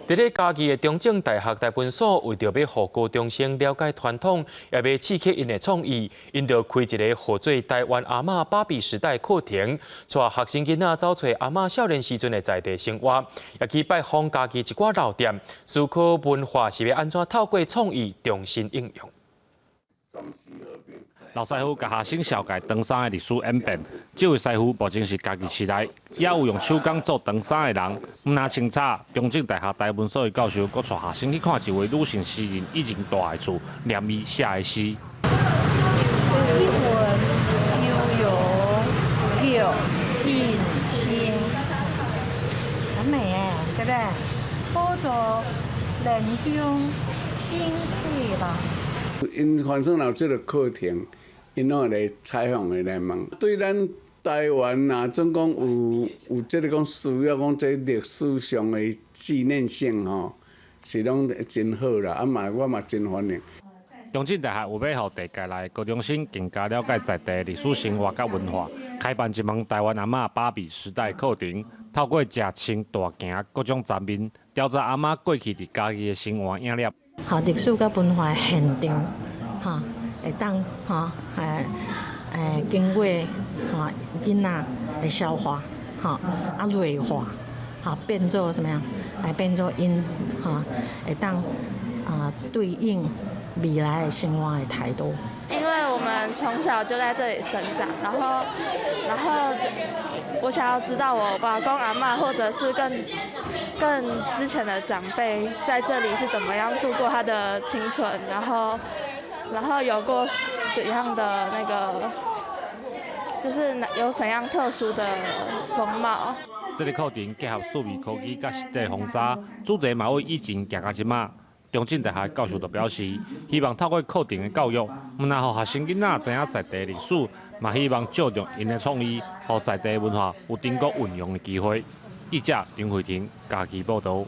伫咧嘉义的中正大学台文所，为着要互高中生了解传统，也要刺激因的创意，因就开一个号做台湾阿嬷芭比时代课程，带学生囡仔走找阿嬷少年时阵的在地生活，也去拜访嘉义一寡老店，思考文化是要安怎透过创意重新应用。 老师傅甲学生小解登山的历史演变，这位师傅目前是家己市内也有用手工做登山的人。唔那清查，中正大学台文所的教授，佮带学生去看一位女性诗人已经大的厝，念伊写的诗。一魂悠游六尽清，很美哎，对不对？多做人中心会吧。 因反正有这个课程，因拢来采访的来问，对咱台湾啊，总讲有这个讲需要讲这历史上的纪念性吼，是拢真好啦。啊嘛，我嘛真欢迎。中正大学有要互地界内高中生更加了解在地历史生活甲文化，开办一门台湾阿嬷芭比时代课程，透过食穿大行各种层面，调查阿嬷过去伫家己的生活影粒。 好，历史甲文化现场，哈，会当哈，经过哈囡仔的消化，哈，啊内化，哈变做什么样？变做因哈，会当对应未来的生活的态度。因为我们从小就在这里生长，然后我想要知道我阿公阿嬷或者是更之前的长辈在这里是怎么样度过他的青春，然后有过怎样的那个，就是有怎样特殊的风貌。这个课程结合数位科技甲实地轰炸，主题嘛为以前行到即马。中正大学教授就表示，希望透过课程的教育，唔但互学生囡仔知影在地历史，嘛希望借重因的创意，互在地文化有更多运用的机会。记者林慧婷，嘉义报道。